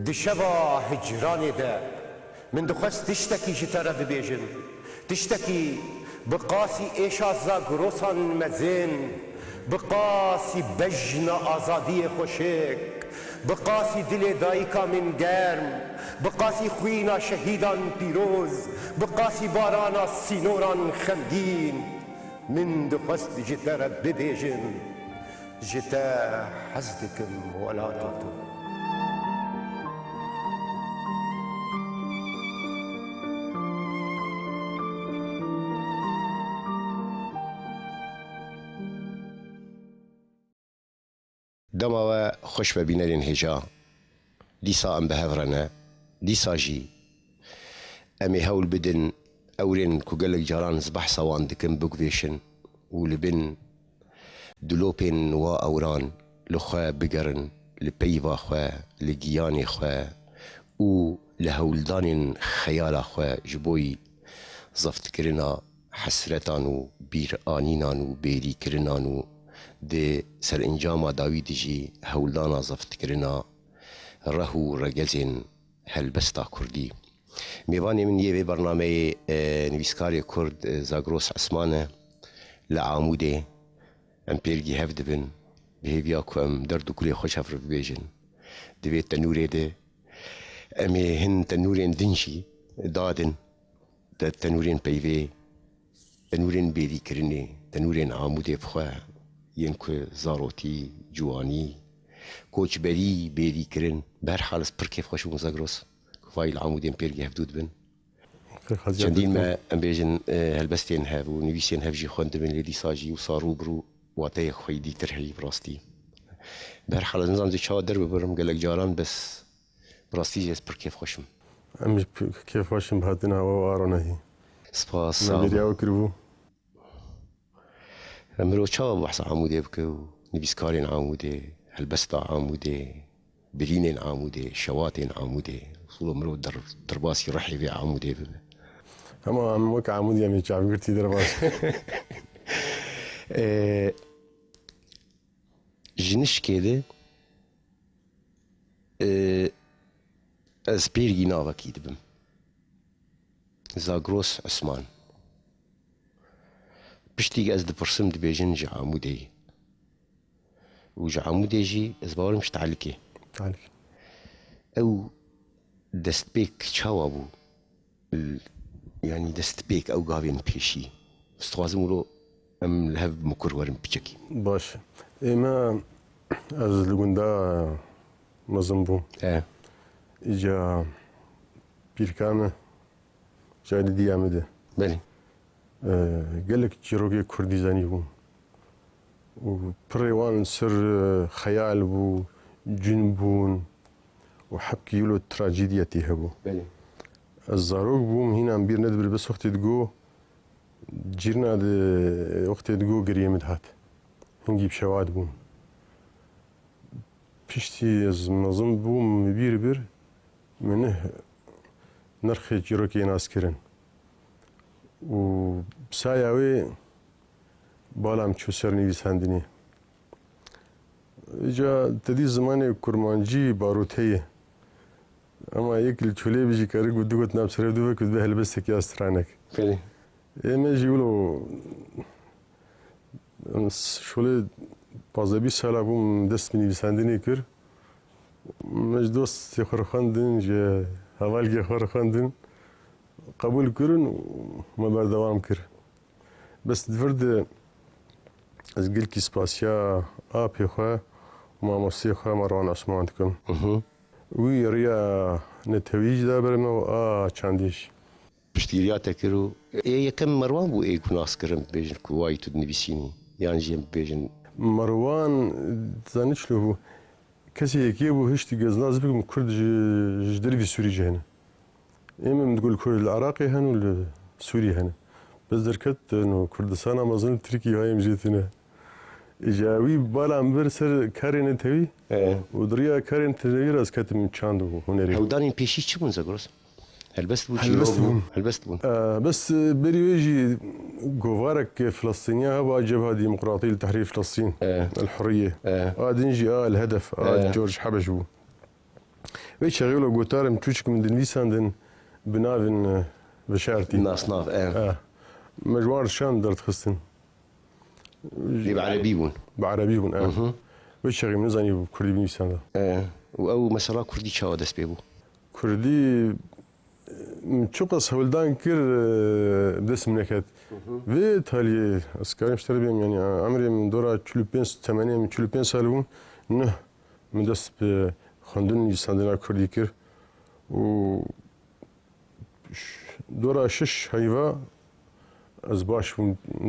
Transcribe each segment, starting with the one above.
دشبا هجراني دا من دخست تشتكي جترى ببيجن تشتكي بقاسي ايشا زاغروسان مزين بقاسي بجن آزادي خوشك بقاسي دل دايكا من گرم بقاسي خوينا شهيدان بيروز بقاسي بارانا سينوران خمدين من دخست جترى ببيجن جتا حزدكم ولا تاتو دما خوش ببینرین هجا دیسا ام بهورنا دیسا جی امی هول بدن اورین کو گلک جاران زبح سوان دکم بگویشن و لبن دلوپین و اوران لخوا بگرن لپیوا خوا لگیانی خوا و لهولدان خیال خوا جبوی زفت کرنا حسرتان و بیر آنینان و بیری کرنان و ده سر انجام داوید جی هولدانا زفت کرنا رهو رگزین هلبستا کردی میوانی من یه برنامه نویسکاری کرد زاگروس عثمانه لعاموده ام پیلگی هفت بن بهیویا که ام درد و کلی خوش هفر ببیجن دوید تنوره ده امی هن تنورین دنشی دادن ده تنورین پیوه تنورین بیری کرنه تنورین عاموده بخواه ين كو زاروتي جواني كوچ بري بيري كرن بهر حال سبر كيف خوش مزاغروس كفاي العمودين بيرجي هفدود بن جندين ما ام بيجن هلبستين هاف ونويسين هاف جي خوند من لدي ساجي وصارو برو واتي خويدي ترحي براستي بهر حال نظام زي شا درب برم قالك جاران بس براستي جي سبر كيف خوشم ام كيف خوشم بهاتنا وارنا هي سباس ما بيرياو كربو مرو چا بحث عموده بكو نبيسكارين عموده هلبستا عموده برينين عموده شواتين عموده وصولو مرو درباسي رحي بي عموده اما عم وك عمودي امي شعب قلتي درباسي جنش كده از بيرجي ناوا كيد بم زاغروس عثمان بشتي از دبرسم دبيجن جا عمودي وجا عمودي جي از باور مش تعلكي او دست بيك تشاوابو يعني دست بيك او قاوين بيشي استوازم له ام لهب مكر ورم بيشكي باش اما از لغندا مزمبو اجا بيركانه جاي دي عمده بلي قال لك جيروكي كردي زاني بو وبريوان سر خيال بو جنبون وحبكي يلو تراجيديا تيهبو الزاروك بو هنا عم بير ندبر بس وقت تقو جيرنا وقت تقو قريه مدهات هنجيب شواد بو بيشتي از منظم بو مبير بير منه نرخي جيروكي ناس كرن و بسایاوی بالام چوسر نویسندنی اجا تدی زمان کرمانجی باروتیه اما یک چوله بیشی کاری گودو گوت نبسره دو وقت به هلبسته که استرانک بله ایمه جیولو شوله 15 ساله بوم دست نویسندنی کر مج دوست خور خواندن جه اول خور خواندن قبول كرن وما بعد دوام كر بس دفرد از قل كي سباسيا آبي خوا وما موسي خوا مروان عثمان تكم وي ريا نتويج دا برمو چانديش بشتيرياتا كرو يكم مروان بو ايكو ناس كرم بيجن كواي تود نبيسيني يعني جيم بيجن مروان زانيش له كسي يكيبو هشتي قزناز بكم كرد جدري في سوري جهنا إما تقول كرد العراقي هن ولا سوري هن بس دركت إنه كردستان أمازون تركي هاي مجيتنا إجاوي بالا أمبر سر كارين تبي ودريا كارين تغير از كتم چاندو هنري هودانين بيشي چه بون زاغروس هلبست بون بس بريوجي جوفارك فلسطينية هو جبهة ديمقراطية لتحرير فلسطين الحرية دنجي الهدف جورج حبش بو وی شغله گوتارم چوچک من دنویساندن بناون بشارتي ناصناف مجوار شان درت خستن اللي بعربي بون بعربي بون وی شغله من زنی کردی بنویسانده او مثلا كردي شاو دست بيبو کردی çok هولدان كر دس منكت ve tali askerim işleri benim yani amrim dora çülüpen tamamen çülüpen salbun ne müdess be خواندن İslandina Kürdi kir و dora şiş hayva az baş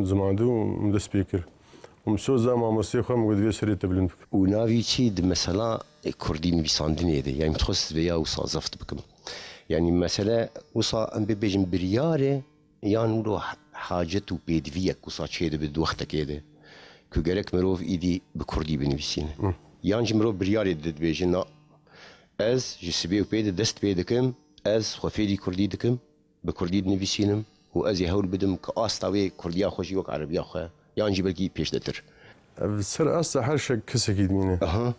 zamandı müdess bekir ومسو زعما موسيقى مقد في سرية تبلن ونافي تشيد مثلا كردي نفيساندن يدي يعني تخص بيا وصا زفت بكم يعني مثلا وصا ام بيجن برياره يعني ولو حاجة وبيدفيك وصا تشيد بدوختك يدي كو جرك مروف ايدي بكردي بنفيسين يعني مروف برياره دد بيجن از جسبي وبيد دست بيدكم از خفيدي كردي دكم بكردي نفيسينم واز يهول بدم كاستاوي كرديا خوشي وك عربيا خو يعني جبلكي بيش دتر سر أصلا هر شيء كسكيد مينه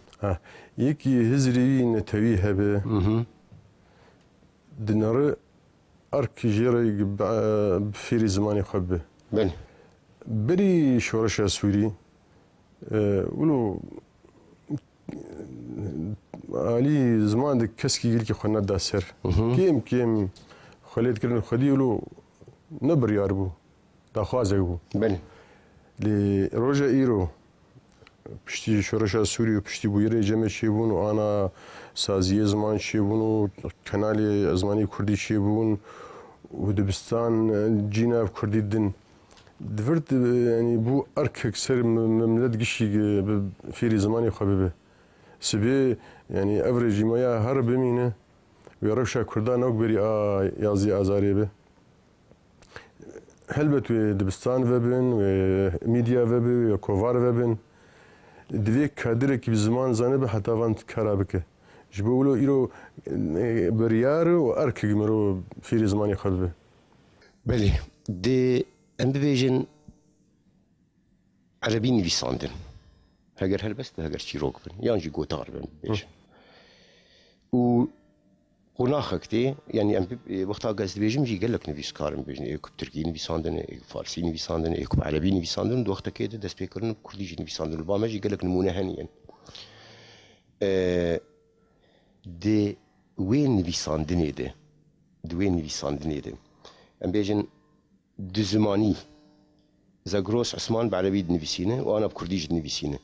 يكي هزري نتوي هبه دنر أرك جيري بفيري زماني خبه بله بري شورش سوري ولو علي زمان دك كسكي يلكي خنا داسر كيم خليت كرن خدي ولو نبر ياربو دا خوازيبو بله لروجا إيرو پشتی شورش سوری و پشتی بویره جمع شیبون و آنا سازی زمان شیبون و کانال زمانی کردی شیبون و دبستان جینا کردی دن دفرت يعني بو أرك أكثر مملد قشي في زماني خبيبه سبي يعني أفريج ما يا هرب مينه ويرفشا كردان أكبري يازي أزاري به هلبت دبستان وبن وميديا وبن وكوفار وبن دویک کادره کی بزمان زنه به حتی وانت کرابکه جبولو ایرو بریار و ارکی مرو فیری زمانی خود به بله دی ام ببیجن عربی نویساندن هگر هلبست هگر چی روک بن یعنی جی گوتار بن ببیجن و قناخكتي يعني ام وقتها قاعد بيجم جي قال لك نفيس كارم بيجن ايكو تركي نفيساندن ايكو فارسي نفيساندن ايكو عربي نفيساندن وقتها كده داس بيكرن كردي جي نفيساندن الباما جي قال لك نمونه هنيا دي وين نفيساندن يدي دوين نفيساندن يدي ام بيجن دو زماني زاغروس عثمان بعربي نفيسينه وانا بكردي جي نفيسينه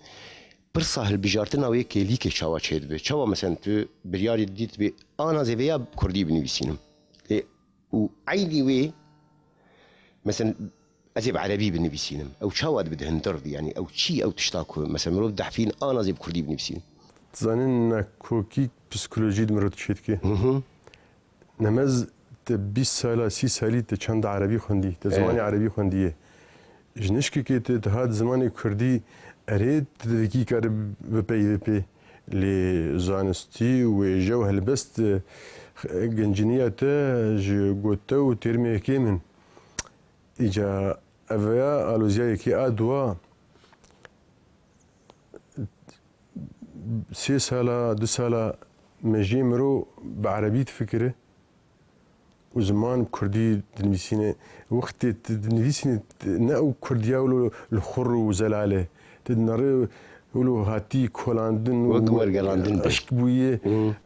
برصه البجارتنا ويك ليك شاوا تشيد به شاوا مثلا تو برياري ديت بي انا زي بيا كردي بنويسينم وعيدي وي مثلا ازي بعربي بنويسينم او شاوا بدهن درضي يعني او شي او تشتاكو مثلا مرو دحفين انا زي بكردي بنويسينم تزانين كوكي بسيكولوجي مرت تشيدكي نمز 20 ساله 30 سالي تشند عربي خوندي زماني عربي خوندي جنشكي كي هاد زماني كردي أريد تدريكي كارب بي لزانستي وجو هلبست جنجنيات جوتو ترمي كيمن إجا أفيا ألوزيا كي أدوا 3 سالة 2 سالة مجي مرو بعربي تفكره وزمان كردي تنفيسينه وقت تنفيسينه نأو كرديا ولو الخر وزلاله تدنر ولو هاتي كولاندن وقلاندن اشك بويه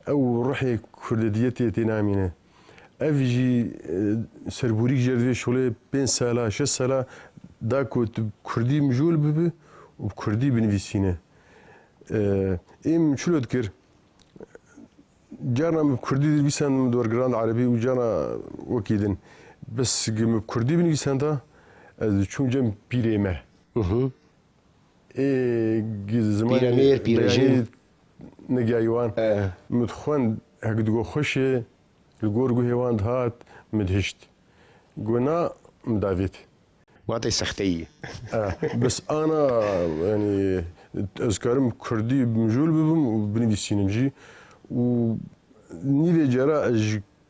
او روحي كرديتي تنامينه افجي سربوريك جردي شغله 5 ساله 6 ساله داكو كردي مجول ببي وكردي بنفيسينه ام شو اذكر جانا كردي بيسان دور جراند عربي وجانا وكيدن بس كردي بنفيسان دا شو جم بيريمه زمان بيرجين نجايوان مدخون هكدو خوشه الجورجو هيوان هات مدهشت قلنا مدافيت ما تسختي بس انا يعني اذكرم كردي بمجول ببم وبنبي سينمجي ونيفي جرا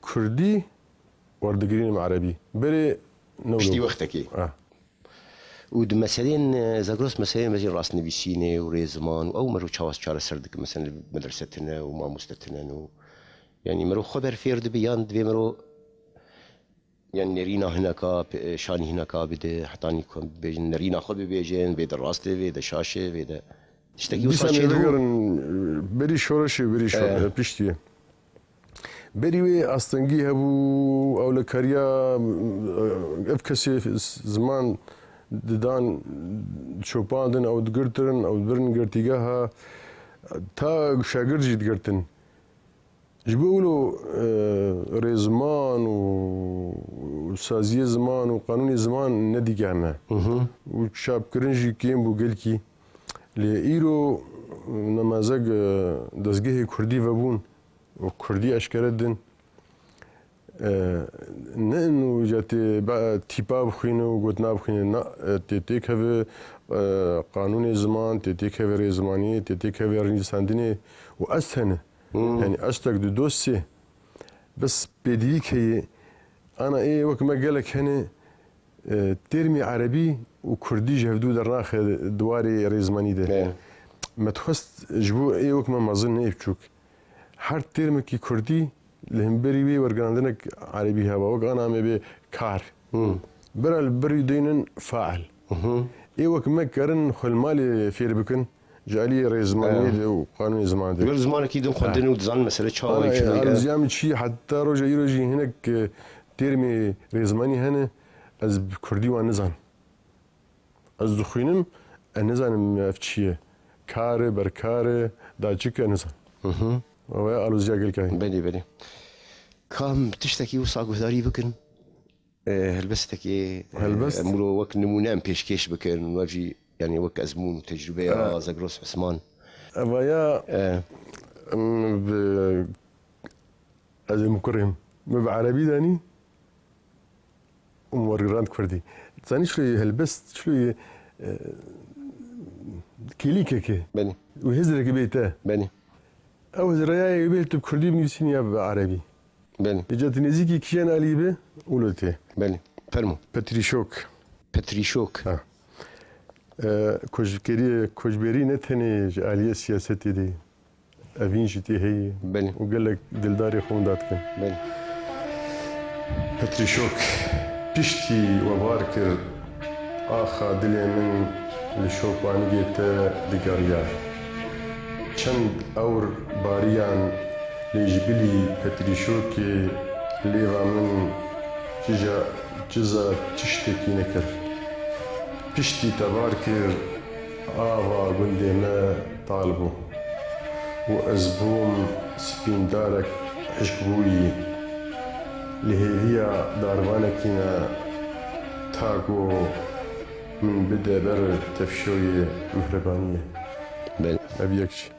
كردي وردقرين عربي بري نولو شتي وقتك ود مثلا زاغروس مثلا مجي راس نبيسينه وريزمان او مرو تشاوس تشار سردك مثلا مدرستنا وما مستتنا يعني مرو خبر فيرد بيان دبي مرو يعني نرينا هناك شاني هناك بده حتى يكون بيجن نرينا خو بيجن بيد الراس بيد الشاشه بيد تشتكي دیسان وصل شيء دگرن بری شورشی بری شور پیشتیه بری وی استنگی هبو اول کاریا افکسی زمان ددان شوپاندن او دگرترن او برن گرتیگاها تا شاگرد جید گرتن جبولو رزمان وسازی زمان وقانوني زمان ندی جامع وشاب کرنجی کیم بو گلکی لإيرو نماذج دزجه كردي وبون وكردي أشكردن نأنو جات بقى تيبا بخينو وقتنا بخينو نا تتيك هذا قانون زمان تتيك هذا رزمانية تتيك هذا رنج ساندني وأسهنه يعني أشتك دوسي بس بديك هي أنا إيه وقت ما قالك هنا ترمي عربي وكردي جهدو درناخ دواري رزماني ده ما تخست جبو اي وقت ما ظن ايه بتشوك هر ترمكي كردي لهم بي ورقاندنك عربي هوا وقت انا عم بي كار برا البري دينن فاعل اي وقت ما كارن خل مالي فير بكن جالي رزماني وقانون زمان ده غير زمان اكيد مخدن وتزعل مساله شاوي انا زيام شي حتى رجع يروجي هناك ترمي رزماني هنا از كردي ونزان از دخوينم النزان مفتشيه كاره بركاره داجيك نزان ويا الوزيا قال كاين بني كم تشتكي وصاق وثاري بكن هلبستك ايه هلبست مولو وك نمونام بيشكيش بكن واجي يعني وك ازمون وتجربه يا زقروس عثمان ويا از مكرم بعربي داني ومورغراند كردي ثاني شوي هلبست شوي كيليكك بني وهزرك بيته بني او زرايا بيت بكردي بنسينيا بعربي بني اجت نزيكي كيان عليبه ولوتي بني فرمو بتريشوك اه كوجبري نتني آلية سياستي دي أفين جتي هي بني وقال لك دلداري خونداتكن بني بتريشوك بيشتي وباركر آخا دلي من لشوبانية دقاريا چند اور باريان لجبلي بتريشوكي ليغا من جزا تشتكي نكر بيشتي تباركر آوا قندي ما طالبو وأزبوم سبين دارك عشقوي لهي داربانكينا تاكو من بدا بر تفشوي مهربانية بني أبيكش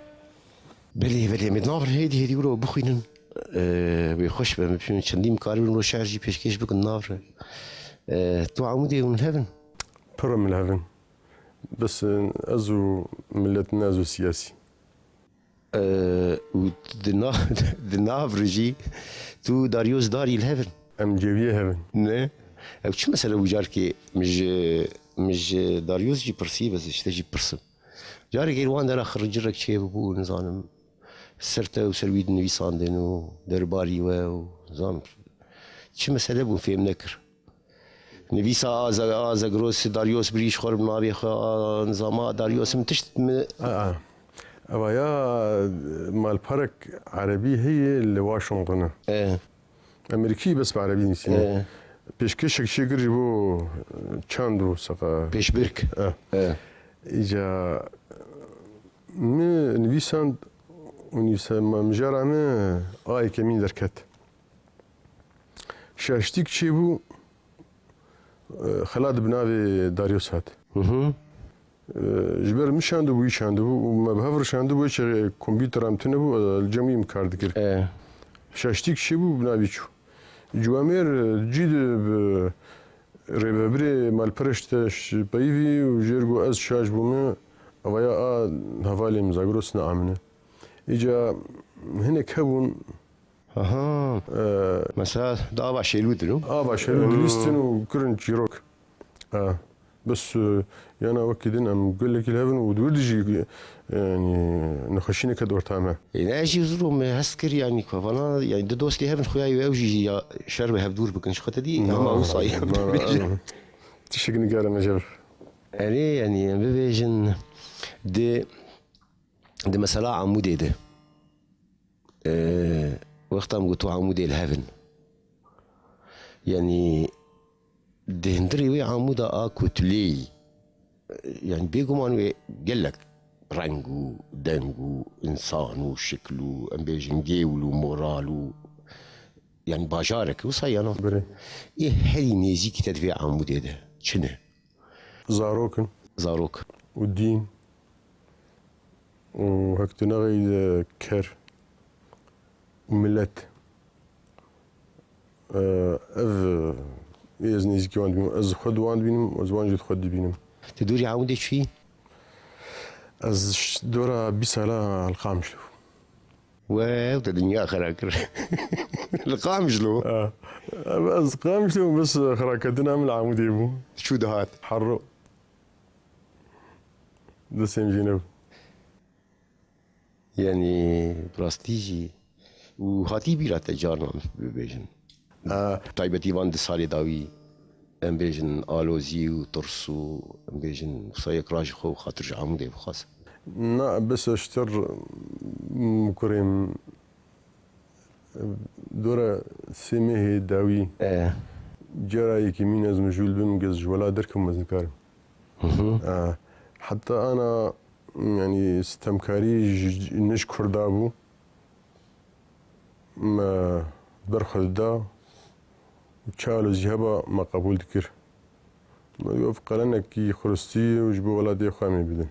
بلي مدنافر هيدي ورو بخوينن بيخش بمشون شنديم كارون رو شارجي بيشكيش بكن نافر تو عمودي من هبن برا من الهفن بس أزو ملتنا أزو سياسي ودنافر جي تو داريوس داري الهبن أم جيبيه هفن نه او شو مثلا وجاركي مش داريوس جي برسي بس اشتجي برسم جاري غير وان دار خرج لك شيء بو نظام سرته وسرويد نويساندن ودرباري ونظام شو مثلا بو فيم نكر نويسا زغروس داريوس بريش خرب نابي نظام داريوس متشت أبايا مال بارك عربي هي اللي واشنطن أمريكي بس بعربي نسينا بيشكشك شجر جبو تشاندو سقا بيشبرك إجا من نويساند ونويسا مجارة ما آي كمين دركت شاشتيك شيبو خلاد بنابي داريوس هات جبر مشاندو بو يشاندو وما بهفر شاندو بو كمبيوتر ام تنبو الجميع مكارد كير شاشتيك شيبو بنابي شو جوامير جيد ريبابري مال برشتش بايفي وجيرغو از شاش بومي اويا هفالي مزاغروس نعمنا اجا هنا كون مثلا دابا شيلود نو باشا ليستن وكرن جيروك بس يعني وكيدين ام قول لك الهبن ودوردجي يعني نخشيني كدور تامه يعني اجي زروم هسكر يعني كفانا يعني دوست لي هبن خويا يوجي شرب هبدور بكنش خاطر دي هم وصاي تشكني قال ما جاب يعني بيجن دي مثلا عمودي ده وقتها مقطوع عمودي الهبن يعني ده هندري وي عمودا اكو تلي يعني بيجو مانو قال لك رنجو دنجو انسانو شكلو امبيجن جيولو مورالو يعني باجارك وصيانو بري ايه هاي نيزيكي تدفع عمودي ده شنو زاروكن زاروك والدين وهكتنا غير كر وملت اف يزني زكي واند بينم از خد واند بينم از وان جد خد بينم تدوري عمودي شفي از دورا بيسالا القامشلو وده دنيا خراكر القامجلو از قامشلو بس خراكتنا من العمود يبو شو ده هات حرو ده سيمجينو يعني براستيجي وهاتي بيرا تجارنا بيجن طيبتي واند سالي داوي ام بيجن الوزي وترسو ام بيجن صيك راج خو خاطر عمودي بخاص نا بس اشتر مكرم دورا سيمه داوي جراي كمين از مجول بم جز ولا دركم مزنكار حتى انا يعني استمكاري نشكر دابو ما برخد دا وتشالو زيهبا ما قبول دكر ما يوفق لنا كي خرستي وجبو ولادي خامي بدن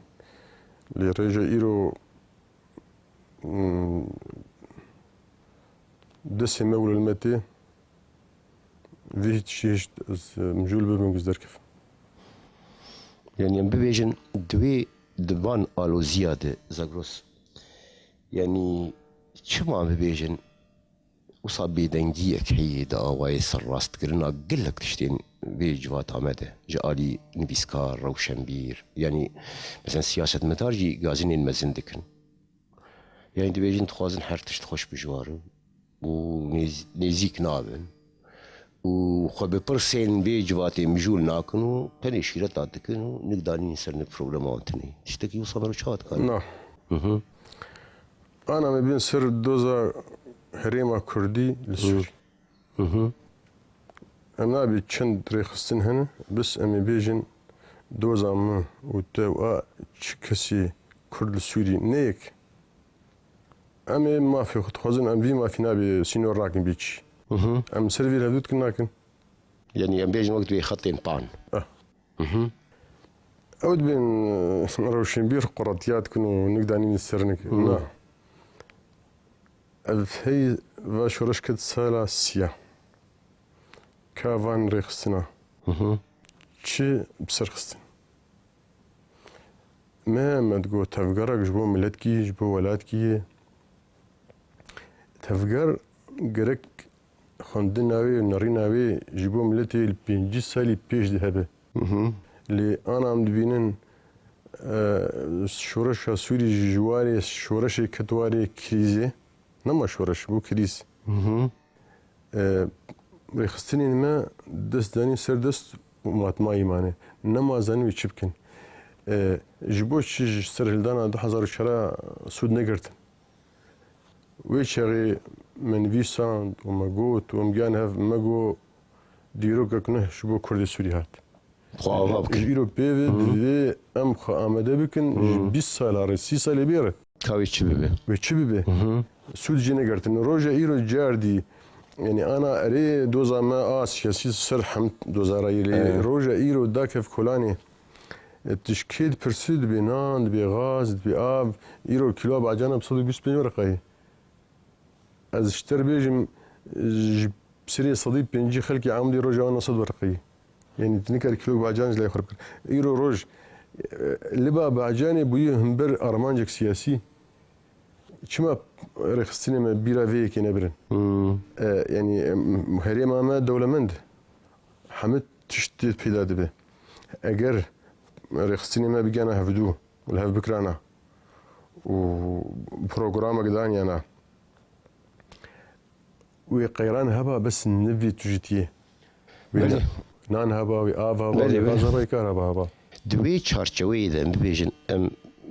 اللي رجع إيرو دسي مول المتي ذي تشيش مجول بابن قصدر كيف يعني ام بيجن دوي دبان الو زياده زاغروس يعني شو ما بيجن وصاب بيدنجيك هي دا وايس الراست كرنا قلك تشتين بيجوات عمده جالي نبيسكار روشنبير يعني مثلا سياسة متارجي غازين المزن دكن يعني دي بيجن تخوازن حرتش تخش بجواره ونيزيك نابن وخو ببرسين بيجواتي مجول ناكنو تاني شيرت دكن نقدر نسرن بروجراماتني تشتكي وصاب روشات كان نعم انا ما بين سر دوزا هريما كردي للسوري انا ابي تشند ريخستن هنا بس امي بيجن دوزا ما وتوا تشكسي كرد السوري نيك امي ما في خطخوزن ام بي ما في نابي سينور راكن بيتش ام سيرفي هدوت كناكن يعني ام بيجن وقت بيخطين بان اود بين روشن بير قرطيات كنو نقدر نسرنك نعم هي واشورش كد سالا سيا كافان ريخستنا چی بسرخستن ما تقول تفقرك جبو ملتكي جبو ولادكي تفقر قرك خندن ناوي ناري ناوي جبو ملتي البينجي سالي بيش دهبه اللي انا عم دبينن شورش سوري جواري شورش كتواري كريزي نما شورش بو كريز ريخستني ما دست داني سر دست ماتماي ماني نما زاني ويشبكن جبوش سر هلدانا 2004 سود نگرتن ويشغي من فيساند وماغوت ومجان هاف ماغو ديرو كنه شبو كردي سوري هات خواب البيرو بيفي ام خا امده بكن 20 سال 30 سال بيره كاوي تشبيبه ويشبيبه سود جينيغرتن روجا ايرو جاردي يعني انا اري دوزا ما سياسي سر حمد دوزا رايلي روجا ايرو داكف كولاني التشكيل برسيد بناند بغاز بآب ايرو كيلو بعجانا بصدق 25 ورقه از اشتر بيجم بسري صديق بنجي خلقي عاملي روجا وانا صد ورقه يعني تنكر كيلو بعجان لا يخرب ايرو روج لبا بعجاني بويه همبر ارمانجك سياسي شما رخصتني ما بيرا فيك نبرن يعني هريما ما دولة مند حمد تشتت بيداد به اگر رخصتني ما بيجانا هفدو ولا هف بكرانا وبروجرام قداني انا وقيران هبا بس نبي تجتيه بله. نان هبا وآف هبا بله، بله. وغازا بيكار هبا دوی چارچوی ده ببیجن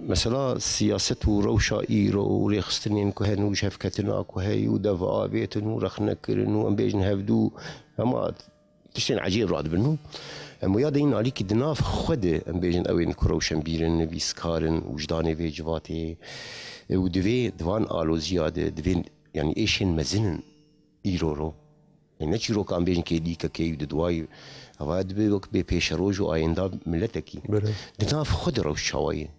مثلا سیاست و روشا ایرو و ریخستنین که هنو شفکتنا که هی و دفاع بیتن و رخنه کرن و ام بیجن هفدو اما تشتين عجيب راد بنو ام ويا دين عليك دناف خده ام بيجن اوين كروشن بيرن بيسكارن وجداني في جواتي ودفي دوان الو زياده دفين يعني ايشين مزنن ايرورو يعني نشيرو كان بيجن كي ديكا كي دواي هذا دبي وقت بي بيشروج وايندا ملتكي دناف خده روش شواي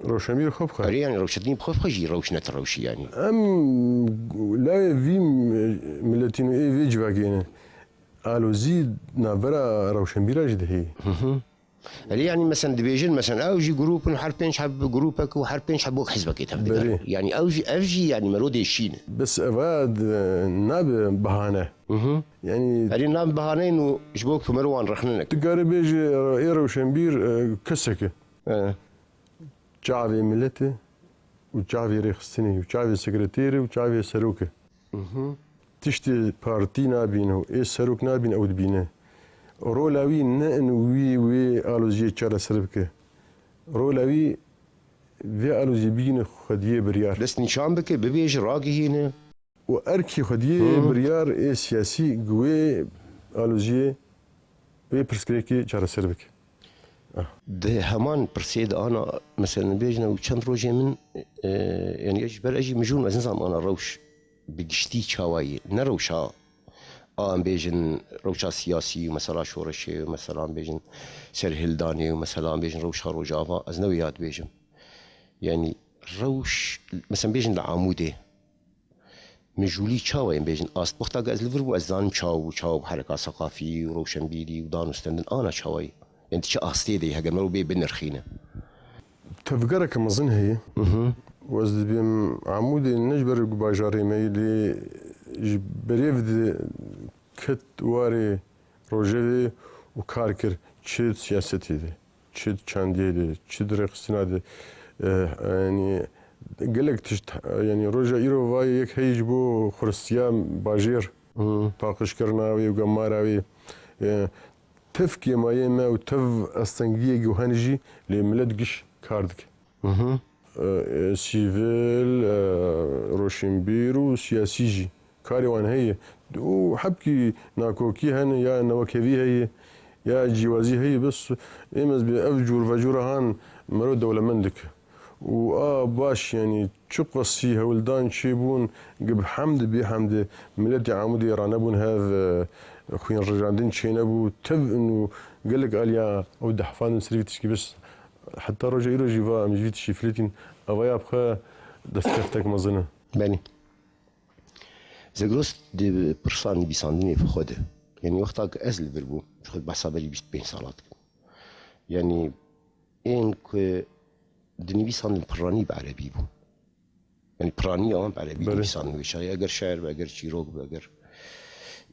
روشمير خب خير يعني روشتني بخوف خجي روش نتروشي يعني ام لا في ملتينو اي في جواكينا الو زيد نافرا روشنبيرا جدهي يعني مثلا ديفيجن مثلا اوجي جروب وحربين حب جروبك وحربين حبوك حزبك يتهم يعني اوجي افجي يعني مرودي الشين بس افاد ناب بهانه يعني هذه ناب بهانين وجبوك في مروان رخننك تقاري بيجي اي روشنبير كسكه شعبي ملتي وشعبي ريخستني وشعبي سكرتيري وشعبي سروكه تشتي بارتي نابينه اي سروك نابين او دبينه رولاوي نان وي الوزي تشارا سربكه رولاوي في الوزي بين خديه بريار بس نشان بك ببيج راقي هنا واركي خديه بريار اي سياسي قوي الوزي وي برسكريكي تشارا سربكه ده همان برسيد انا مثلا بيجنا وكان روجي من يعني اجبر اجي مجون مثلا انا روش بقشتي شواي نروشا بيجن روشا سياسي ومثلا شورشي ومثلا بيجن سرهلداني ومثلا بيجن روشا روجافا ازنويات بيجن يعني روش مثلا بيجن العمودي مجولي تشاوي بيجن است وقتا قاز ليفر وازان تشاو بحركه ثقافي وروشنبيلي ودانستندن انا تشاوي يعني تشا استيدي هاجا مرو بي بنرخينه تفكرك مظن هي وزد بيم عمودي نجبر باجاري ميلي بريفد كت واري روجي وكاركر تشد سياستي دي تشد شاندي دي تشد رقصنا دي يعني قالك يعني روجا ايرو فاي يك هيجبو خرستيام باجير باقش كرناوي وقماراوي تفكي ما يما وتف استنجيه جوهانجي لملد قش كاردك سيفيل روشنبير وسياسيجي كاري وان هي وحبكي ناكوكي هن يا نوكيفي هي يا جوازي هي بس امز بافجور فجورهان مرو دولة مندك باش يعني تشقصي هولدان شيبون قب حمد بحمد ملتي عمودي رانبون هذا خوين رجاندين شينابو تب انه قال لك قال يا ود حفان سريفتشكي بس حتى رجع يرجع فا مجيتشي فليتين افايا بخا دستفتك مظنه بني زغروس دي برساني بيساندني في خده يعني وقتها ازل بربو خد بحساب لي 25 سالات يعني انك دني بيساندن براني بعربي بو يعني براني بعربي بيساندن شيء اگر شعر اگر شيروك اگر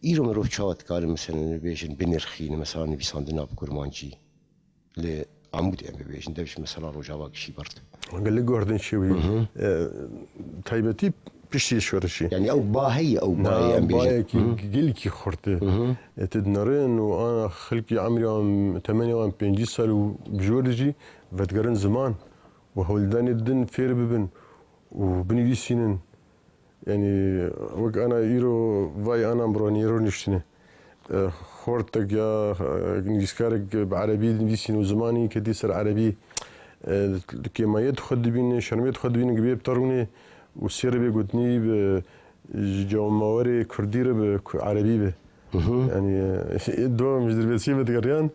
ایرو مرو چات کار مثلا بیشن بنرخین مثلا بیساندنا بکرمانجی ل عمود ام بیشن دبش مثلا روجاوا کشی برد قال لك جوردن شوي تايبتي بيشتي شورشي يعني او باهي او باهي ام بيشن قلكي خرطه تدنرين وانا خلقي عمري 58 سال وبجورجي فتقرن زمان وهولداني الدن فير ببن وبني دي سنين يعني وق انا ايرو فاي انا بروني ايرو نشتني خورتك يا نجسكارك بعربي نبيسين زماني كدي سر عربي كما يدخل بين شرمي يدخل بين قبيب تروني والسير بيقودني بجوماوري كردير بعربي به يعني دو مش دربسي بتقريان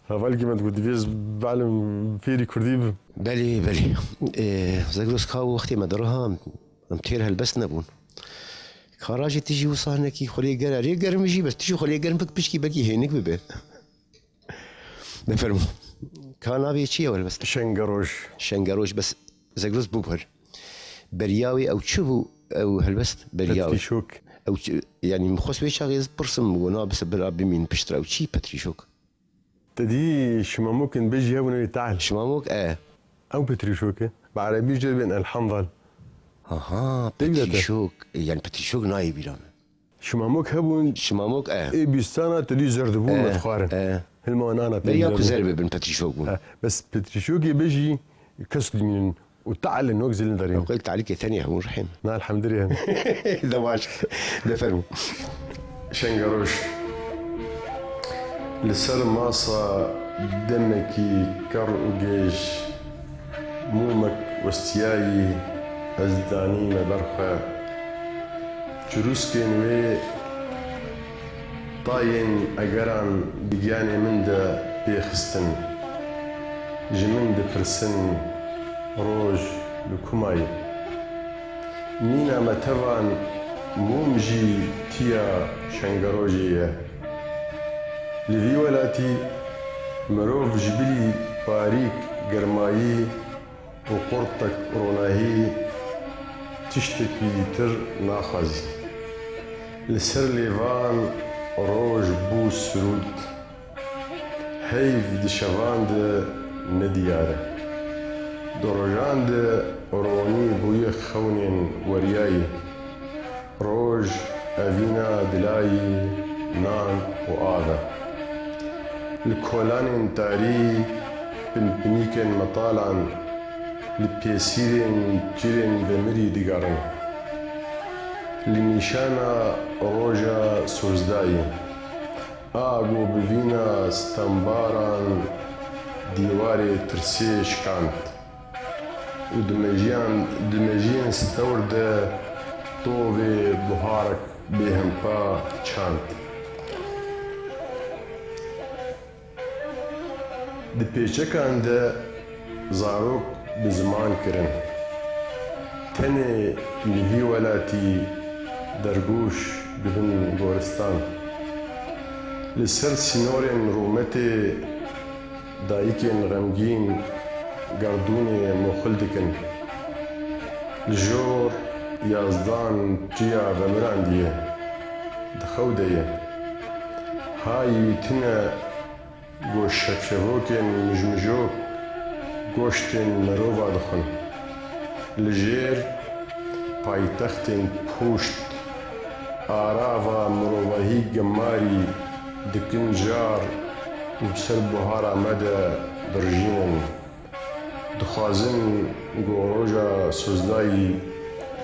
هفالكي ما تقول فيز بعلم فيري كردي بلي زغروس كاو وقتي ما درها امتير هالبس نبون خراجي تجي وصانكي خلي قراري قرم يجي بس تجي خلي قرم بك بشكي بقي هينك ببه نفرمو كان ابي شي ولا بس شنقروش بس زغروس بوبر برياوي او تشبو او هالبس برياوي باتريشوك او يعني مخص بيش غيز برسم وانا بس براب بمين بشترا او شي باتريشوك تدي شما ممكن بيجي هون تعال شماموك او بتريشوكي بعربي جربين الحنظل اها تقدر بتريشوك يعني بتريشوك نايب يلام شما موك هبون شماموك اي بيستانا تدي زردبون متخارن هلما انا برياكو زربة بن بتريشوك بون بس بتريشوكي بيجي كسد من وتعال النوكز اللي ندارين قلت عليك ثانية هون رحم نا الحمد لله ده ماشي ده فرمو شنقروش لسر ماصا دمكي كر وجيش مومك واستياي ازداني مبرخة جروسكين وي طاين اقران بيجاني من دا بيخستن جمن دبرسن روج لكماي مينا متوان مومجي تيا شنقروجية لذي ولاتي مروف جبلي باريك قرمايي وقرطك روناهي تشتكي تر ناخذ لسر ليفان روج بو سرود هيف دشفان د ندياره دروجان د روني بوي خونين ورياي روج أفينا دلاي نان وآذا الكولان تاري بنبنيكن مطالعا لبيسيرين جيرين ذمري ديغارن لنشانا روجا سوزداي آغو بفينا ستنباران ديواري ترسيش كانت ودمجين ستورد طوفي بهارك بهمبا چاند دی پیچکان ده زاروک بزمان کرن تنه لیوی ولاتی درگوش ببن گورستان لسر سینورین رومت دایکن غمگین گردون مخلدکن لجور یازدان جیا غمراندیه دخودیه هاي تنا گوش شفشفوکن مجمجوک گوشتن مروفا دخن لجير پایتختن پوشت آرافا مروفاهی گماری دکن جار وبسر بوهارا مدى برجينا دخوازن گوروجا سوزداي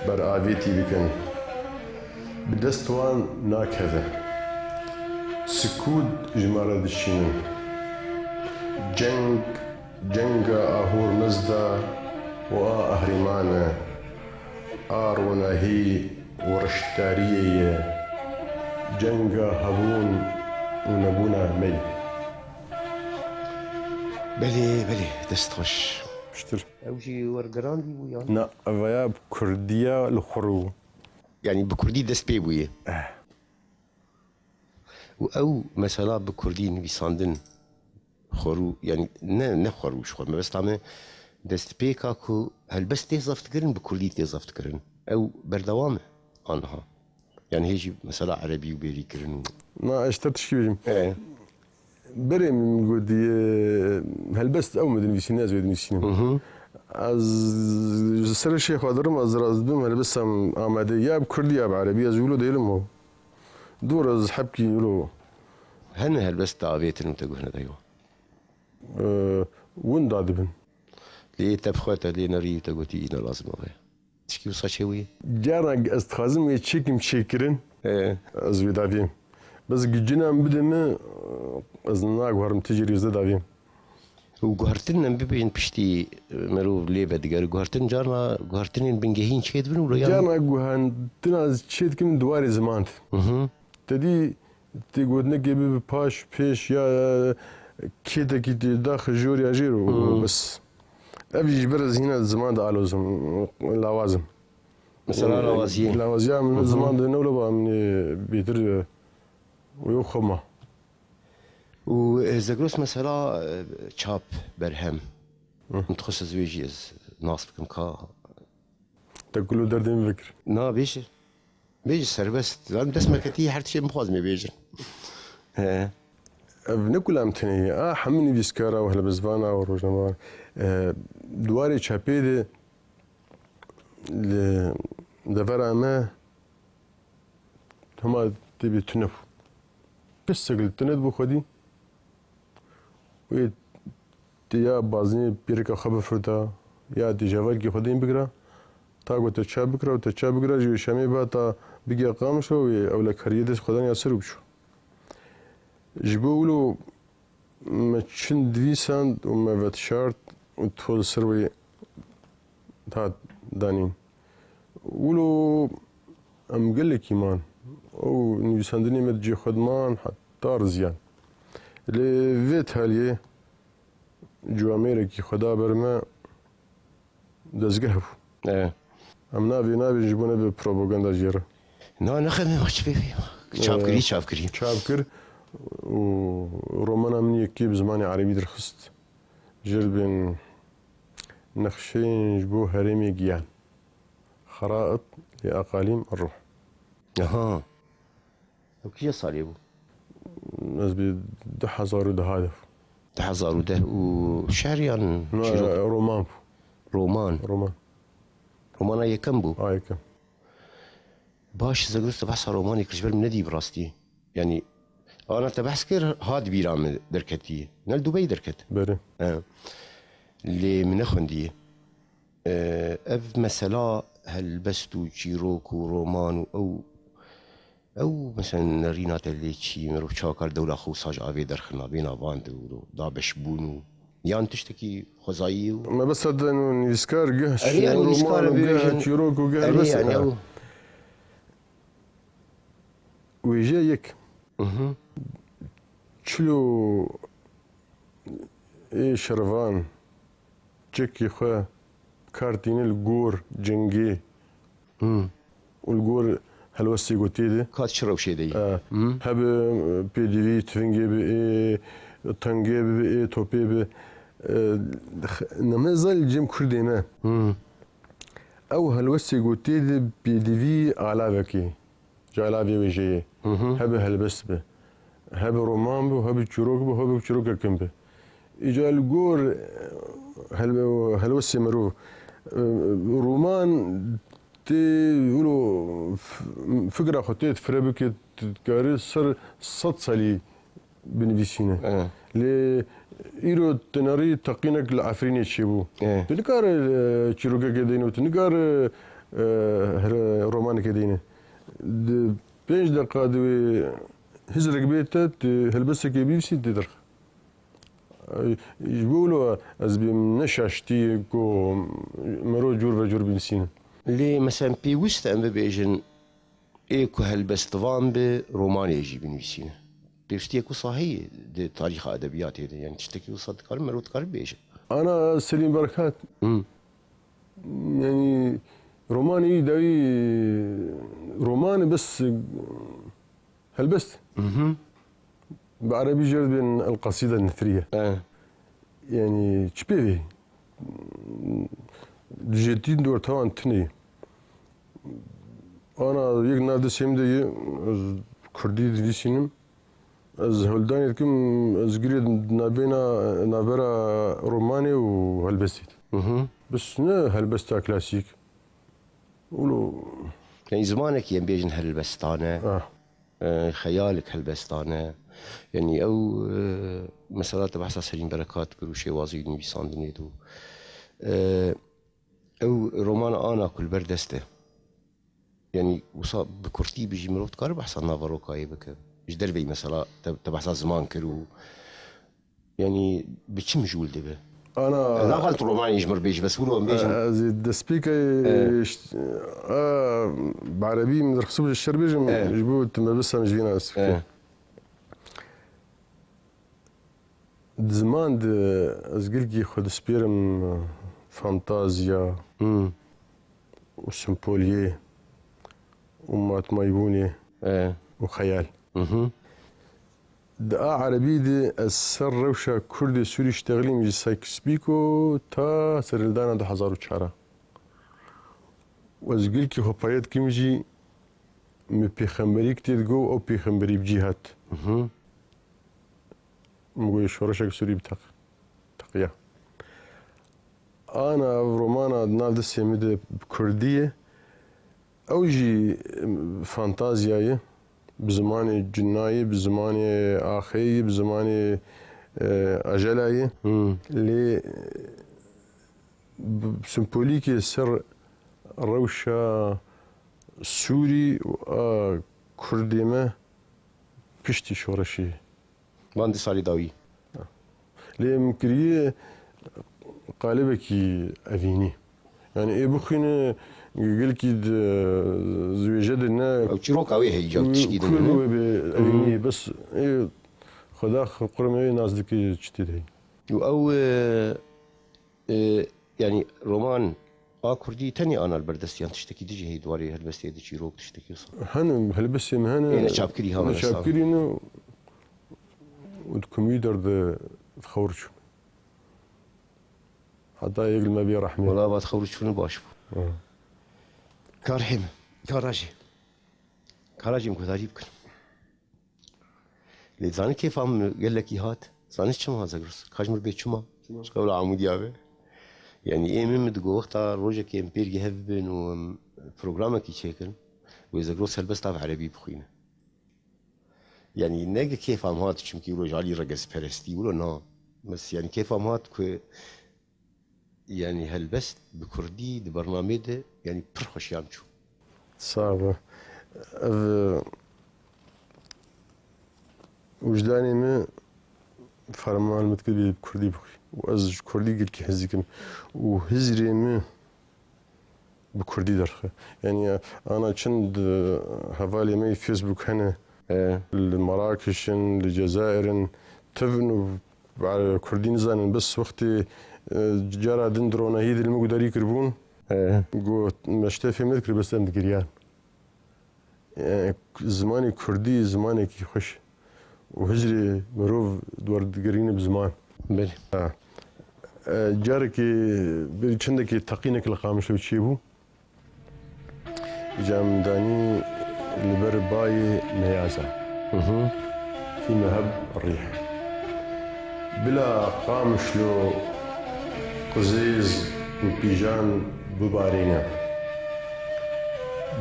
بر آفيتي بكن بدستوان ناكذا سكود جمارة دشينن جنگ آهور مزدا وآهرمانا آروناهي ورشتارية جنگ هبون ونبونا مي بلي دست خوش شتر اوجي ورقراندي ويا نا أفيا بكردية الخرو يعني بكردي دست بيبويه او مثلا بكردي نويساندن خورو يعني نه خروش خور ما بس طعمه دست بيكا كو هل بس تيزافت كرن بكردي تيزافت كرن او بردوامه انها يعني هيجي مثلا عربي وبيري كرن ما اشترتش كيف بري من قدي هل بس او مدن في ناس ودن في از سر الشيخ ودرم از رازدم هل بس آماده يا بكردي يا بعربي از يقولوا ديلمو دور از حبكي يقولوا هل بس تعبيتن وتقولنا دايوا وين دادبن ليه تبخوتا ليه نري تقولتي إنا لازم أغير تشكي وصا شوية جانا استخازم يتشيكم شيكرن از ويدافيم بس جينا بدنا از ناق هرم تجري زدافيم وجهرتنا ببين بشتي مرو ليه بدقر جهرتن جارنا جهرتن بنجهين شيد بنو ريان جانا جهرتنا شيد كم دواري زمانت تدي تقول نجيب باش بيش يا كده كده داخل جوري أجيرو بس أبي برز هنا الزمان ده على لوازم مثلا لوازم من الزمان ده نقوله بقى من بيتر ويوخمه وزغروس مثلا تشاب برهم متخصص ويجيز ناصب كم كا تقولوا دردين فكر نا بيجي سربست لان دس مركتي هر شيء مخاز مي بيجي بنقول امتنيه حمني بيسكارا وهلا بزبانا وروجنامار دواري تشابيدي لدفر ما هما تبي تنف بس سجل تند بو خدي وي تيا بازني بيركا خبر فردا يا دي جوال كي خدين بكرا تاغو تشا بكرا وتشا بكرا جو شامي باتا بيجي قامشو او لك خريدس خدان ياسر بشو جبولو ما تشن دويساند وما فاتشارت وتفول سروي تا دانين ولو ام قال لك ايمان او نيساندني متجي خدمان حتى رزيان اللي فيت هاليه جو امريكي خدا برما دزقهف ايه ام نابي نجيبونا ببروباغندا جيرا نخمم واش فيه شاف كري شابكر ورومانا من يكيب زماني عربي درخست جربين نخشين جبو هرمي جيان خرائط لأقاليم الروح اها وكي صار يبو ناس بدح هزار وده هدف تحضروا ده وشعريان رومان رومان هي كم بو هاي كم باش زغلت بحث روماني كشبر من ندي براستي يعني انا تبحث كير هاد بيرام دركتي نال دبي دركت بري اللي من اخوندي اف مثلا هل بستو تشيروكو رومان او مثلا رينات اللي تشي مرو شاكر دولة خوصاج افي درخنا بينا باند ودابش بونو يان تشتكي خزايي ما بس هذا انه يسكار جه يعني رومان جه تشيروكو جه بس يعني ويجي يك شلو ايه شرفان تشكي خا كارتين الجور جنجي والجور هلوسي قوتي دي كات شرو شي دي هب بي دي في تفنجي بي تنجي بي توبي بي نمازل جيم كردينا او هلوسي قوتي دي بي دي في على بكي جالا في وجهي هب هلبس به هب رومان به هب تشروك به هب تشروك كمبه اجا الجور هلوسي مرو رومان تي يقولوا فكره خطيت فربك تكاري صار صد صلي بنفسينا لي ايرو تناري تقينك العفريني تشيبو تنكار تشروكا كدينو تنكار رومان كدينه بينج دقيقة دوي هزرق بيتات هلبسك يبيسي تدرخ يقولوا أزبي نشاشتي كو مرو جور وجور بنسينا اللي مثلا بي وسط ام بيجن ايكو هلبس طوام برومان يجي بنفسينا بيشتي اكو صحيح دي تاريخ ادبيات يعني تشتكي وصد كار مرو تكار بيجن أنا سليم بركات يعني روماني داوي روماني بس هلبست بعربي جرد بين القصيدة النثرية يعني تشبيبي جديد دور توان تني أنا يك نادي سيمدي كردي ديسينم از هولداني كم از قريد نابرا روماني وهلبستيت بس نه هلبستا كلاسيك ولو يعني زمانك يم بيجن هالبستانة خيالك هالبستانة يعني او مثلا تبحث سليم بركات كرو شي وازيد نبيسان دنيتو او رومان انا كل بردسته يعني وصاب بكرتي بيجي مروت كار بحث نافارو كاي بك جدر بي مثلا تبحث زمان كرو يعني بتشم جول دبه انا لا غلط روماني يجمر بيج بس هو بيجن زي سبيكا بعربي من رخصوب الشربيج جبو تما بس مجينا سبيكا زمان ازقلقي خد سبيرم فانتازيا وسمبوليه ومات مايبوني وخيال دا عربي دي السر روشة كردي سوري اشتغلي مجي سايكس بيكو تا سرلدانا دا حزارو چارا وازقلقي خبايات كيمجي مي بيخمبري كتير جو او بيخمبري بجيهات مقول شورشك سوري بتقيا أنا رومانا نال دسي مدى بكردية أوجي فانتازياي بزماني جناي بزماني آخي بزماني أجلاي اللي سمبوليكي سر روشة سوري كردي ما بشتي شورشي باندي صالي داوي ليه مكريه قالبك أفيني يعني إيه بخينا قال كي زوجة لنا او تشيروك اوي هي جو تشكي كله بأفيني بس إيه خدا قرم إيه ناس ذكي تشتي هي او يعني رومان كردي تاني انا البردستيان تشتكي تجي هي دواري هالبستي دي تشيروك تشتكي صح هن هلبس هنا إيه شابكري هون شابكري إنه والكمبيوتر ده تخورش حتى يقل ما بيه رحمه والله ما تخورج شنو باشبو كارحم كاراجي مكوتاجي بكن اللي زاني كيف عم قال لك هات زاني شما زغرس كاجمر بيت شما قبل عمودي ابي يعني ايه من مدقو وقتها روجا كي بيرجي هفبن و بروجرامك يشكل واذا جروس هلبس تعرف عربي بخينا يعني نجا كيف عم هات شم كي روج علي رقص بيرستي ولا نا بس يعني كيف عم هات يعني هلبست بكردي دي برنامج ده يعني برخش يامشو صعبة وجداني ما فرمان متكبي بكردي بخي وأز كردي قل كي حزكم وهزري ما بكردي درخه يعني أنا كنت هفالي مي فيسبوك هنا المراكش الجزائر تفنوا على كردي نزان بس وقتي جرى دندرونا هيد المقدري كربون قلت مشتفي مذكر بس أنا قريان يعني زماني كردي زماني كي خش وهجري مروف دور قريني بزمان بلي جاركي بيرشندكي تقينك القامش وتشيبو جام داني البرباي ميازا في مهب الريح بلا قامش لو قزيز وبيجان ببارينا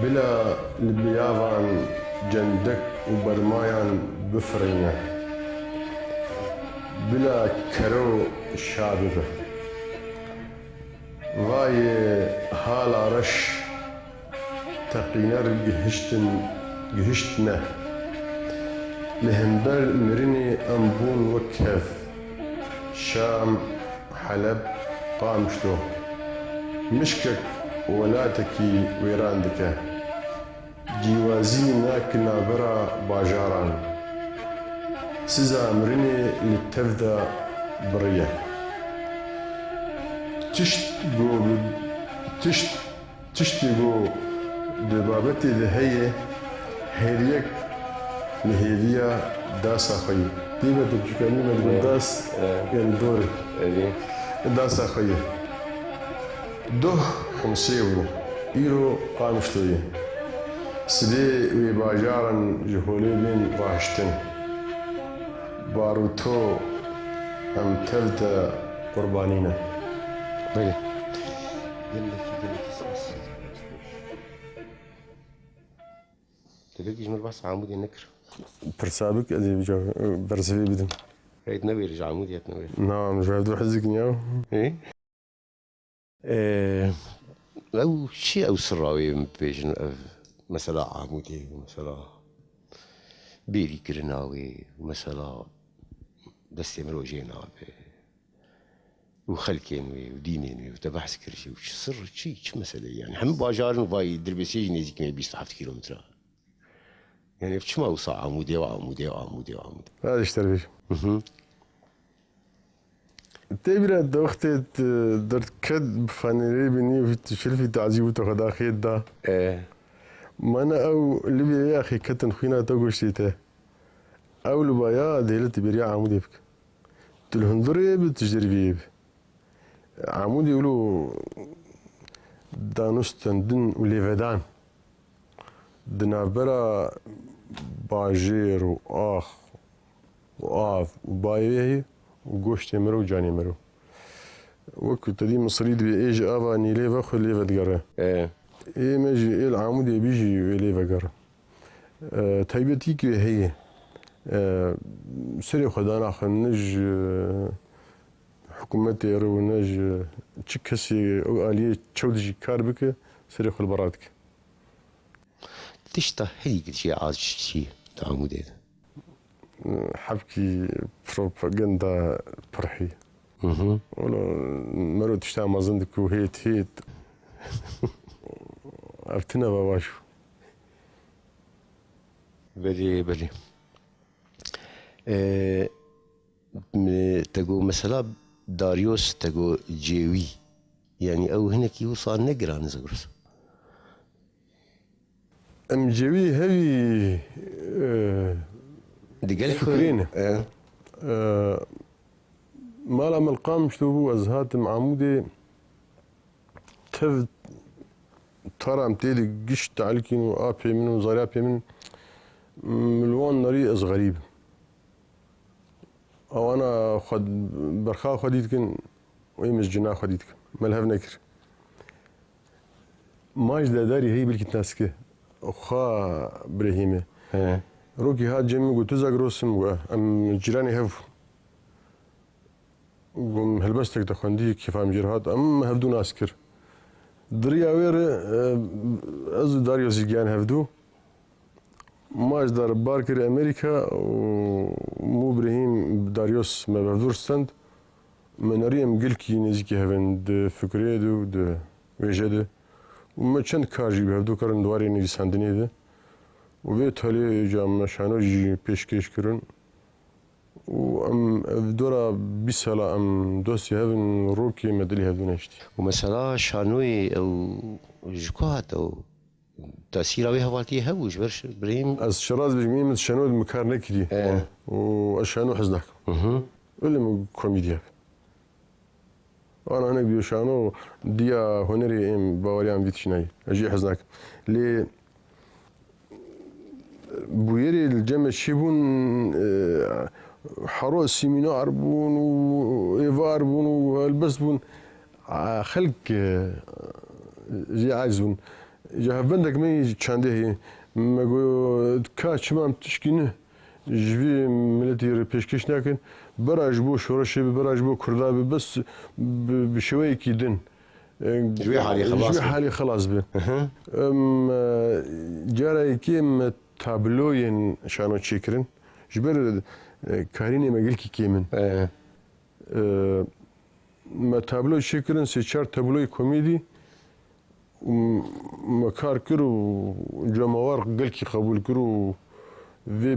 بلا البيافان جندك وبرمايان بفرينا بلا كرو شاببه واي حال رش تقينر جهشتنا لهنبر مرني أنبون وكهف شام حلب قامشتو مشكك ولاتكي ويراندك جيوازي ناكنا برا باجاران سزا مرني للتفدا بريه تشتغو دبابتي دهية هيريك لهيفيا داسا خي ديما تبجكاني ما داس يعني دوري داسا خي ده حمسيو إيرو قامشتوي سدي ويباجارن جهولي بين راشتن باروتو أم تبدا قربانينا بلي تلاقي جمر بس عمودي النكر برسابك اللي بيجا برسبي بدن هيت نوي رجع عمودي يتنوي نعم مش عارف حزك نياو ايه او شيء او سراوي بيجن مثلا عمودي ومثلا بيري كرناوي ومثلا دستي مروجينا وخلكين ودينين وتبحث كل شيء وش سر شيء مسألة يعني هم باجار فاي دربسي نيزك ما بيست 7 كيلومتر يعني بش ما وصع عمودي وعمودي هذا اشتري تبرا دوختي درت كد بفانيري بني في تشرفي تعزيب وتاخذ اخي دا ما انا او اللي يا اخي كتن خوينا توغشتي او لبايا ديلت بريا عمودي بك تلهندري بتجربي عمودي يقولوا دانوستن دن وليفدان دنابرا باجير واخ وآف وبايوه وقوشت مرو وجاني مرو وكو تدي مصري دبي إيج آفا نيليفا خو ليفا دقرة إيه مجي إيه العمود بيجي ليفا قرة تايبتي كي هي سري خدانا خنج حكومتي رو نج تشكسي أو آلية تشودجي كاربك سري خل براتك تشتا هديك شيء عاج شيء تعمودي حبكي بروباغندا برحي ولا مرو تشتا مازندك وهيت أفتنا بواشو بلي تقو مثلا داريوس تقو جيوي يعني او هناك يوصل نقرا نزغرس ام جوي هذي دقال فكرين ما لما القام شتوه ازهات معمودي تف ترى متيلي قشت عليكين وابي من وزاري من ملوان ناري از غريب او انا خد برخا خديتكن ويمس جنا خديتك ملهف نكر ماج داري هي بالكت ناسكه خا ابراهيم روكي هاد جمي قلت زاغروسم ام جيراني هف قم هلبستك دخندي كيف ام جيرهات ام هفدو ناسكر دريا وير از داريو زيجان هفدو ماج دار باركر امريكا ومو ابراهيم داريوس ما بفدورستند مناريم قلكي نزيكي هفند فكريدو د وجده وما چند کارجی به دو کارن دواری نویسندنی ده و به تالی جام شانو جی پیشکش کردن و ام دورا 20 سال ام دوستی هفن روکی مدلی هفدو نشتی ومثلا شانوي او جكوهات او تأثير اوي هوالتي هبوش برش ابراهيم از شراز بجمعیم از شانو مکار نکری و از شانو حزنک ولی من کمدیا أنا هناك بيوشانو ديا هنري إم باوريان بيتشناي أجي حزناك لي بويري الجمع شيبون حرو سيمينار بون وإيفار بون والبس بون خلق جي عايز بون جا هفبندك مي چانده هي مگو كاش مام تشكينه جوی ملتی رو پیشکش نکن براج بو شورشی براج بو کردابی بس بشوی کی دن جوی حالی خلاص به جارا کیم تابلوین شانو چیکرن جبر کارینی مگل کی کیمن ما تابلو چیکرن سی چار تابلوی کمدی ما کار کرو جماوار گل کی قبول کرو و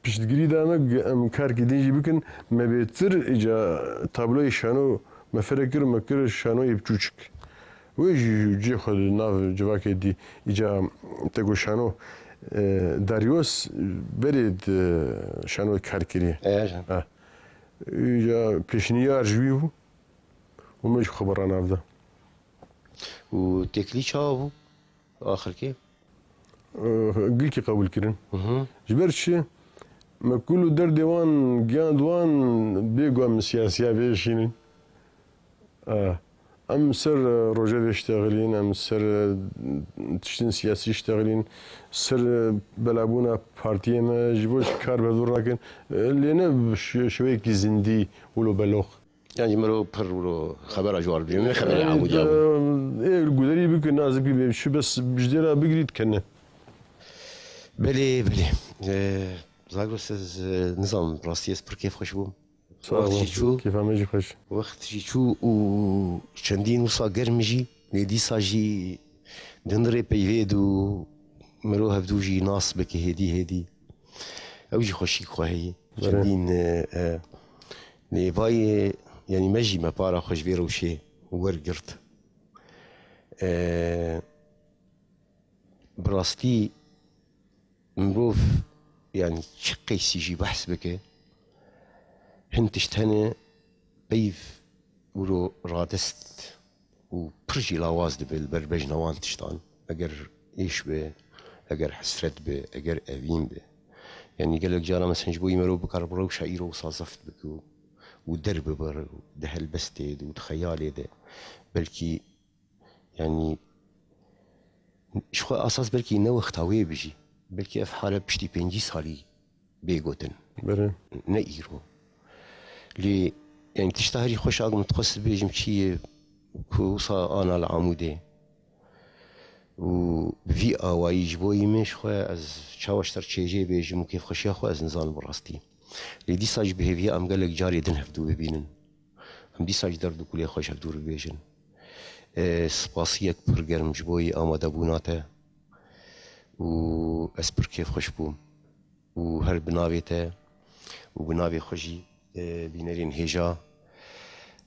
پیشگیری دامه ام کار کردنی بکن مبتر اجا تابلوی شانو مفرکر مکر شانو یبچوچک و جی خود ناو جواک دی اجا تگو شانو داریوس برید شانو کار کردی اجا پیشنیار جویو و مش خبران افدا و تکلی چاو آخر کی قل کی قبول کردن جبرش ما كله در ديوان جان دوان بيقوا من سياسية بيشينين ام سر روجا بيشتغلين ام سر تشتين سياسي يشتغلين سر بلابونا بارتيه ما جبوش كار بدور لكن لينا شوية كي زندي ولو بلوخ يعني مرو بر ولو خبر اجوار بيهم خبر عمود جاب ايه القدري بيك نازك بي شو بس بجديرا بقريت كنا بلي زاغروس نظام راستيس بر كيف خوش بوم وقت جيتشو كيف عم يجي خوش وقت جيتشو و شندين وصا قرمجي لدي ساجي دنري بيفيدو مرو هفدوجي ناس بك هدي اوجي خوشي خواهي شندين لفاي يعني مجي ما بارا خوش بيروشي ورقرت براستي مروف يعني شقي سيجي بحث بك هنتشت هنا بيف ولو رادست وبرجي لاواز دبل بربج نوان تشتان اگر ايش به اگر حسرت به اگر اوين به يعني قال لك جانا مثلا جبوي مرو بكر برو شعيرو وصازفت بكو ودرب بر دهل بستيد وتخيالي ده بلكي يعني شخو اساس بلكي نو اختاوي بيجي بلكي اف حاله بشتي بنجي سالي بيغوتن بله نيرو لي يعني تشتهري خوش اقوم تخص بيجم شي كوصا انا العمودي و في اواي جبوي مش خويا از شاوشتر تشيجي بيجم وكيف خوش يا خويا از نزال براستي لي دي ساج بهيفيا ام قال لك جاري دن هفدو ببينن ام دي ساج دردو كلي خوش هفدو بيجن سپاسیک پرگرم جبوی آماده بوناته و اسپر کیف خوش بوم و هر بناویته و بناوی خوشی بینرین هجا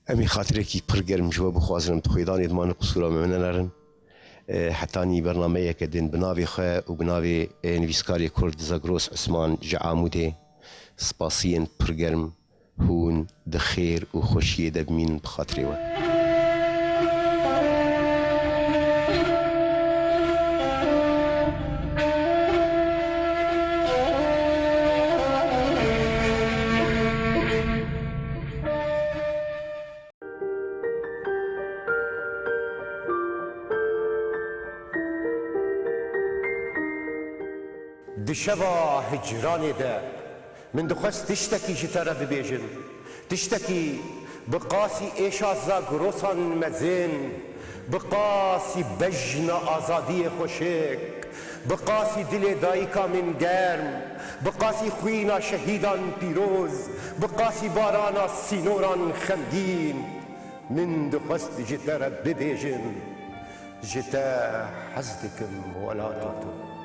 امی خاطره کی پرگرم جوا بخوازنم تخیدانی دمان قصورا من نرن حتى ني برنامج كدين بناوي خا وبناوي نفيسكاري كرد زاغروس عثمان جعامودي سباسين برجرم هون دخير وخوشيه دبمين بخاطري و دشوا هجراني ده من دخست تشتكي جتارة ببيجن تشتكي بقاسي إيشا زاغروسان مزين بقاسي بجن آزادي خوشك بقاسي دل دايكا من گرم بقاسي خوينا شهيدان بيروز بقاسي بارانا سينوران خمگين من دخست جتارة ببيجن جتا حزدكم ولا تطو